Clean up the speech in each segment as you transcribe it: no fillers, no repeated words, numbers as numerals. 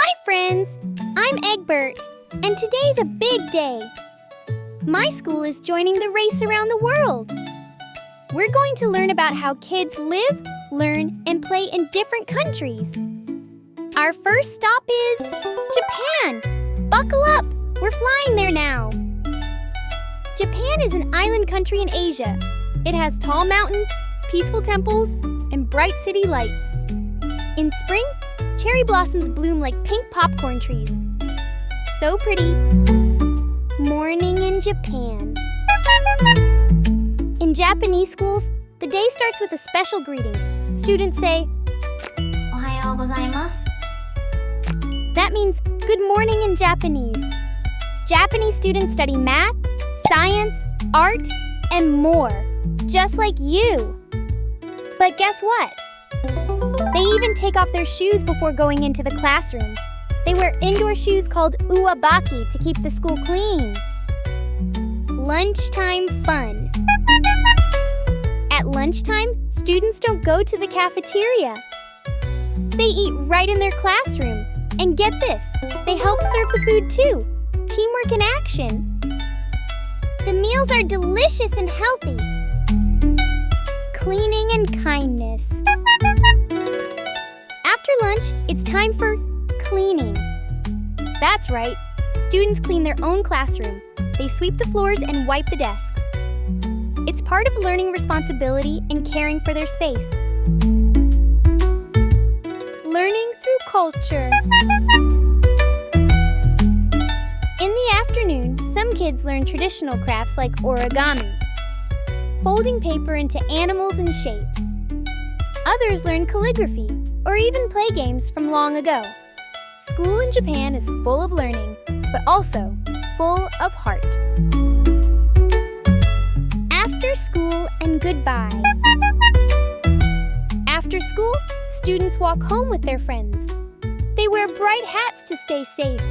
Hi friends, I'm Egbert, and today's a big day. My school is joining the race around the world. We're going to learn about how kids live, learn, and play in different countries. Our first stop is Japan. Buckle up, we're flying there now. Japan is an island country in Asia. It has tall mountains, peaceful temples, and bright city lights. In spring, cherry blossoms bloom like pink popcorn trees. So pretty. Morning in Japan. In Japanese schools, the day starts with a special greeting. Students say, "Ohayou gozaimasu." That means good morning in Japanese. Japanese students study math, science, art, and more, just like you. But guess what? They even take off their shoes before going into the classroom. They wear indoor shoes called uwabaki to keep the school clean. Lunchtime fun. At lunchtime, students don't go to the cafeteria. They eat right in their classroom. And get this, they help serve the food too. Teamwork in action. The meals are delicious and healthy. Cleaning and kindness. After lunch, it's time for cleaning. That's right, students clean their own classroom. They sweep the floors and wipe the desks. It's part of learning responsibility and caring for their space. Learning through culture. In the afternoon, some kids learn traditional crafts like origami, folding paper into animals and shapes. Others learn calligraphy, or even play games from long ago. School in Japan is full of learning, but also full of heart. After school and goodbye. After school, students walk home with their friends. They wear bright hats to stay safe.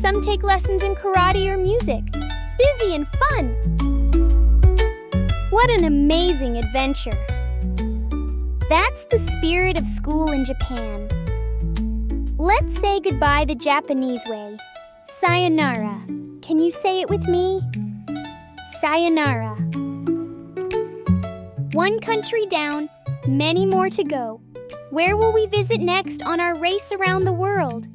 Some take lessons in karate or music. Busy and fun. What an amazing adventure. That's the spirit of school in Japan. Let's say goodbye the Japanese way. Sayonara. Can you say it with me? Sayonara. One country down, many more to go. Where will we visit next on our race around the world?